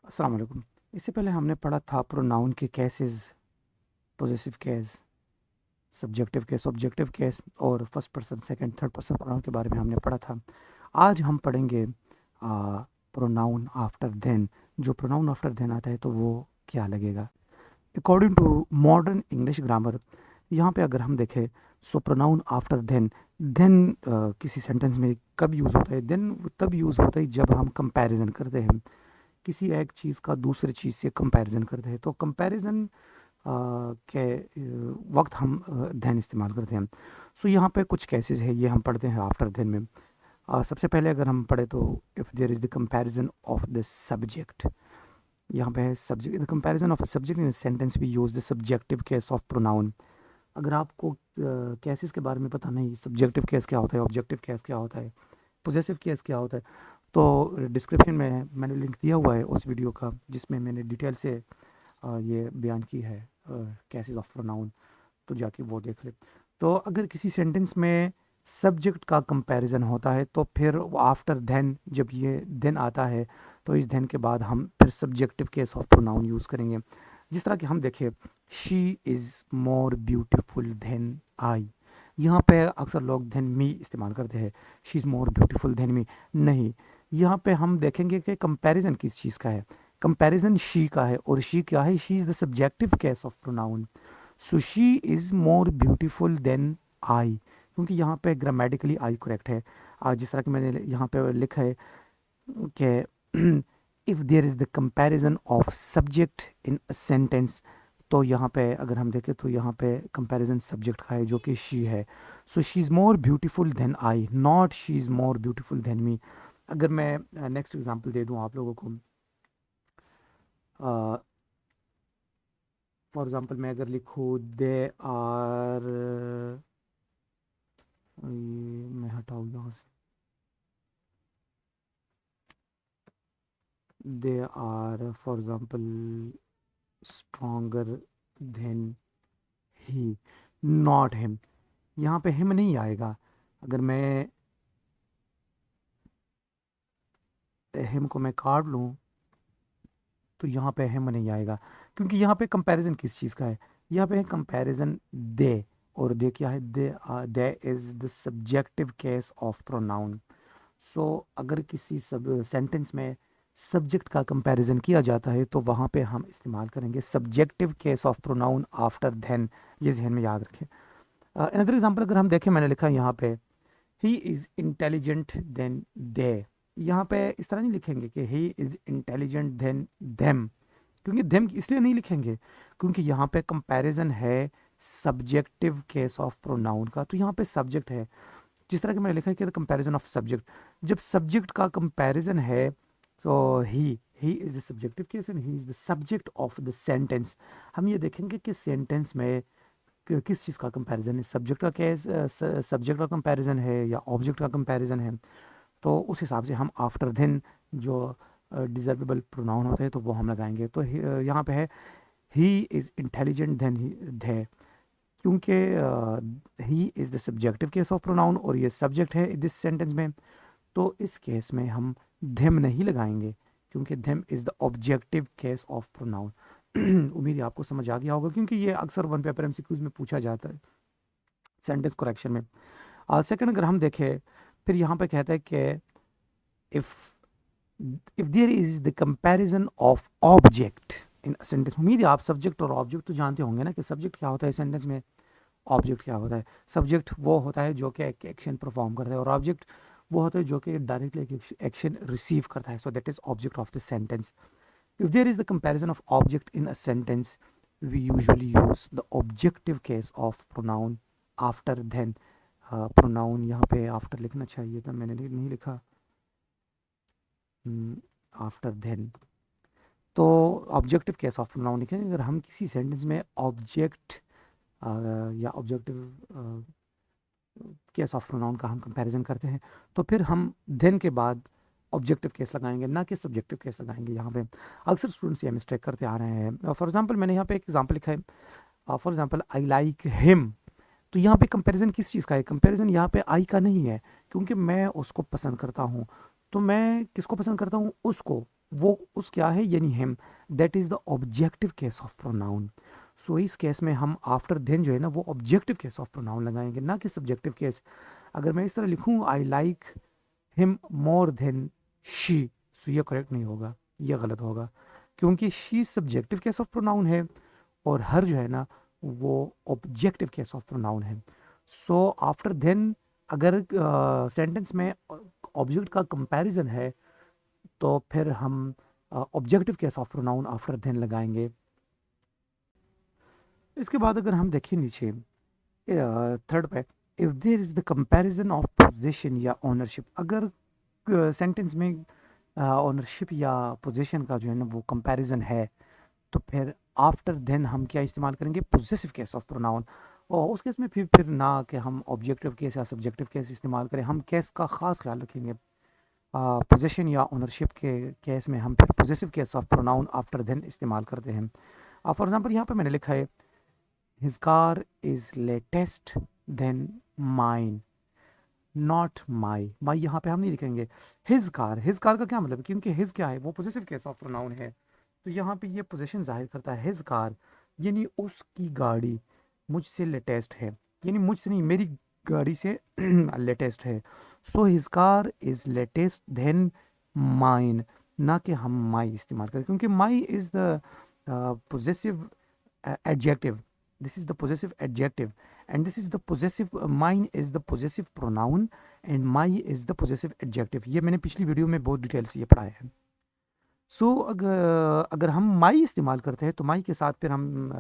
अस्सलाम वालेकुम। इससे पहले हमने पढ़ा था प्रोनाउन के cases, possessive case, subjective case, objective case और first person, second, third person pronoun के बारे में हमने पढ़ा था। आज हम पढ़ेंगे प्रोनाउन आफ्टर देन। जो प्रोनाउन आफ्टर देन आता है तो वो क्या लगेगा। According to modern English grammar, यहाँ पे अगर हम देखें, so pronoun after than, than किसी सेंटेंस में कब यूज़ होता है? देन तब यूज़ होता है जब हम कंपैरिजन करते हैं, किसी एक चीज़ का दूसरे चीज़ से कंपैरिजन करते हैं। तो कंपैरिजन के वक्त हम देन इस्तेमाल करते हैं। सो यहाँ पे कुछ केसेस है, ये हम पढ़ते हैं आफ्टर देन में। सबसे पहले अगर हम पढ़े तो if there is the comparison of the subject, यहाँ पे है subject, the comparison of a subject in sentence we use the subjective case of pronoun. अगर आपको केसेस के बारे में पता नहीं, सब्जेक्टिव केस क्या होता है, ऑब्जेक्टिव केस क्या होता है, पोजेसिव केस क्या होता है, तो डिस्क्रिप्शन में मैंने लिंक दिया हुआ है उस वीडियो का, जिसमें मैंने डिटेल से ये बयान की है केसेस ऑफ प्रोनाउन। तो जाके वो देख ले। तो अगर किसी सेंटेंस में सब्जेक्ट का कंपैरिजन होता है तो फिर आफ्टर देन, जब ये देन आता है तो इस देन के बाद हम फिर subjective case of pronoun use करेंगे। जिस तरह कि हम देखें, she is more beautiful than I. यहाँ पे अक्सर लोग देन मी इस्तेमाल करते हैं, she is more beautiful than me. नहीं, यहाँ पे हम देखेंगे कि कंपैरिजन किस चीज़ का है। कंपैरिजन शी का है, और शी क्या है? She is the subjective case of pronoun. So she is more beautiful than I, क्योंकि यहाँ पे ग्रामेटिकली आई करेक्ट है। जिस तरह कि मैंने यहाँ पे लिखा है कि if there is the comparison of subject in a sentence, तो यहाँ पे अगर हम देखें तो यहाँ पे कंपैरिजन सब्जेक्ट का है जो कि शी है। So she is more beautiful than I, not she is more beautiful than me. अगर मैं नेक्स्ट एग्जांपल दे दूँ आप लोगों को, फॉर एग्जांपल मैं अगर लिखूँ दे आर, ये मैं हटाऊँ यहाँ से, they are for example stronger than he, not him. यहाँ पे हिम नहीं आएगा। अगर मैं हिम को मैं काट लूँ तो यहाँ पे हिम नहीं आएगा, क्योंकि यहाँ पे कंपैरिजन किस चीज़ का है? यहाँ पे है कंपैरिजन दे, और दे क्या है? They is the subjective case of pronoun. So अगर किसी सब सेंटेंस में सब्जेक्ट का कंपैरिजन किया जाता है तो वहाँ पे हम इस्तेमाल करेंगे subjective case of pronoun after than. ये जहन में याद रखें। अनदर एग्जांपल अगर हम देखें, मैंने लिखा है यहाँ पे he is intelligent than they. यहाँ पे इस तरह नहीं लिखेंगे कि he is intelligent than them, क्योंकि देम इसलिए नहीं लिखेंगे क्योंकि यहाँ पे कंपैरिजन है सब्जेक्टिव केस ऑफ प्रोनाउन का, तो यहाँ पे सब्जेक्ट है। जिस तरह कि मैंने लिखा है कि द कंपैरिजन ऑफ सब्जेक्ट, जब सब्जेक्ट का कंपैरिजन है तो he is the subjective case and he is the subject of the sentence. हम ये देखेंगे कि सेंटेंस में किस चीज़ का कंपैरिजन है, सब्जेक्ट का केस, सब्जेक्ट का कंपैरिजन है या ऑब्जेक्ट का कंपैरिजन है। तो उस हिसाब से हम आफ्टर देन जो डिजर्वेबल प्रोनाउन होते हैं तो वो हम लगाएंगे। तो यहाँ पे है ही इज़ इंटेलिजेंट देन है, क्योंकि he is the subjective case of pronoun और ये सब्जेक्ट है दिस सेंटेंस में। तो इस केस में हम देम नहीं लगाएंगे, क्योंकि them is the objective case of pronoun. उम्मीद है आपको समझ आ गया होगा, क्योंकि ये अक्सर वन पेपर एमसीक्यूज में पूछा जाता है सेंटेंस करेक्शन में। सेकंड अगर हम देखें, फिर यहाँ पे कहता है कि if if there is the comparison of object in sentence. उम्मीद है आप सब्जेक्ट और ऑब्जेक्ट तो जानते होंगे ना, कि सब्जेक्ट क्या होता है सेंटेंस में, ऑब्जेक्ट क्या होता है। सब्जेक्ट वो होता है जो कि एक एक्शन परफॉर्म करता है, और ऑब्जेक्ट वो होता है जो कि डायरेक्टली एक एक्शन रिसीव करता है। So that is object of the sentence. If there is the comparison of object in a sentence, we usually use the objective case of pronoun after than. Pronoun यहाँ पे after लिखना चाहिए था, मैंने नहीं लिखा आफ्टर देन। तो objective case of pronoun लिखें अगर हम किसी सेंटेंस में ऑब्जेक्ट या ऑब्जेक्टिव केस ऑफ प्रोनाउन का हम कंपैरिजन करते हैं, तो फिर हम देन के बाद ऑब्जेक्टिव केस लगाएंगे, ना कि सब्जेक्टिव केस लगाएंगे। यहाँ पे अक्सर स्टूडेंट्स ये मिस्टेक करते आ रहे हैं। फॉर एग्जांपल मैंने यहाँ पे एक एग्जांपल लिखा है, for example I like him. तो यहाँ पे कंपैरिजन किस चीज़ का है? कंपैरिजन यहाँ पे आई का नहीं है, क्योंकि मैं उसको पसंद करता हूँ। तो मैं किसको पसंद करता हूँ? उसको। वो उस क्या है यानी him, that is the objective case of pronoun. So इस केस में हम आफ्टर देन जो है ना वो ऑब्जेक्टिव केस ऑफ प्रोनाउन लगाएंगे, ना कि सब्जेक्टिव केस। अगर मैं इस तरह लिखूँ I like him more than she, so ये करेक्ट नहीं होगा, ये गलत होगा, क्योंकि she subjective case of pronoun है और हर जो है ना वो ऑब्जेक्टिव केस ऑफ प्रोनाउन है। सो आफ्टर देन अगर सेंटेंस में ऑब्जेक्ट का कंपैरिजन है तो फिर हम objective case of pronoun after than लगाएंगे। इसके बाद अगर हम देखें नीचे थर्ड पे, if there is the comparison of position या ओनरशिप, अगर सेंटेंस में ओनरशिप या पोजीशन का जो है ना वो कंपैरिजन है तो फिर आफ्टर देन हम क्या इस्तेमाल करेंगे, पोजेसिव केस ऑफ प्रोनाउन। और उस केस में फिर ना कि हम ऑब्जेक्टिव केस या सब्जेक्टिव केस इस्तेमाल करें, हम केस का ख़ास ख्याल रखेंगे। पोजेशन या ओनरशिप के केस में हम फिर possessive case of pronoun after than इस्तेमाल करते हैं। फॉर एग्जांपल यहाँ पे मैंने लिखा है his car is latest than mine, not my. My यहाँ पे हम नहीं लिखेंगे। हिज कार, हिज कार का क्या मतलब है, क्योंकि हिज क्या है वो पोजेसिव केस ऑफ प्रोनाउन है, तो यहाँ पे ये पोजीशन जाहिर करता है हिज कार, यानी उसकी गाड़ी मुझसे लेटेस्ट है, यानी मुझसे नहीं मेरी गाड़ी से लेटेस्ट है। So his car is latest than mine, ना कि हम माई इस्तेमाल करें, क्योंकि my is the possessive adjective, this is the possessive adjective and this is the possessive mine is the possessive pronoun and my is the possessive adjective। ये मैंने पिछली video में बहुत डिटेल से ये पढ़ाया है। सो अगर हम माई इस्तेमाल करते हैं तो माई के साथ फिर हम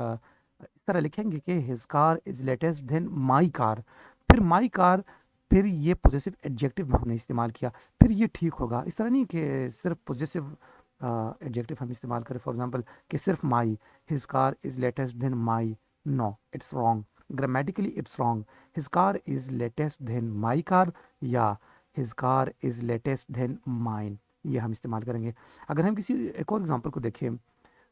इस तरह लिखेंगे कि his car is latest than my car, फिर माई कार, फिर ये पोजेसिव एडजेक्टिव में हमने इस्तेमाल किया, फिर ये ठीक होगा। इस तरह नहीं कि सिर्फ पोजेसिव एडजेक्टिव हम इस्तेमाल करें, फॉर एग्जांपल कि सिर्फ my, his car is latest than my, no it's wrong, grammatically it's wrong. His car is latest than my car या his car is latest than mine, ये हम इस्तेमाल करेंगे। अगर हम किसी एक और एग्जांपल को देखें,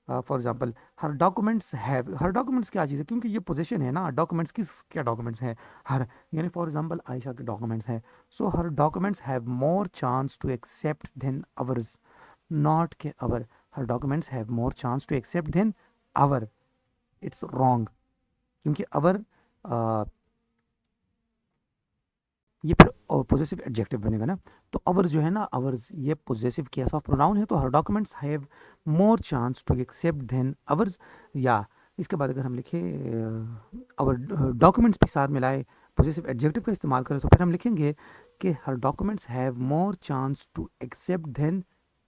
for example her documents have, her documents क्या चीज़ है, क्योंकि ये पोजीशन है ना, डॉक्यूमेंट्स किस क्या डॉक्यूमेंट्स हैं, हर, यानी फॉर एग्जांपल आयशा के डॉक्यूमेंट्स हैं। So her documents have more chance to accept than ours, not के our, her documents have more chance to accept than our, it's wrong, क्योंकि अवर ये फिर पोजेसिव एडजेक्टिव बनेगा ना। तो अवर्स जो है ना, अवर्स ये पोजेसिव केस ऑफ प्रोनाउन है, तो her documents have more chance to accept than ours. या इसके बाद अगर हम लिखें अवर डॉक्यूमेंट्स के साथ मिलाए पोजेसिव एडजेक्टिव का इस्तेमाल करें तो फिर हम लिखेंगे कि her documents have more chance to accept than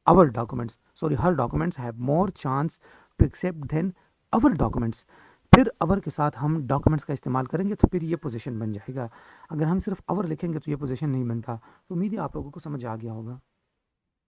our documents, sorry her documents have more chance to accept than our documents. फिर अवर के साथ हम डॉक्यूमेंट्स का इस्तेमाल करेंगे तो फिर ये पोजीशन बन जाएगा। अगर हम सिर्फ अवर लिखेंगे तो ये पोजीशन नहीं बनता। तो उम्मीद है आप लोगों को समझ आ गया होगा।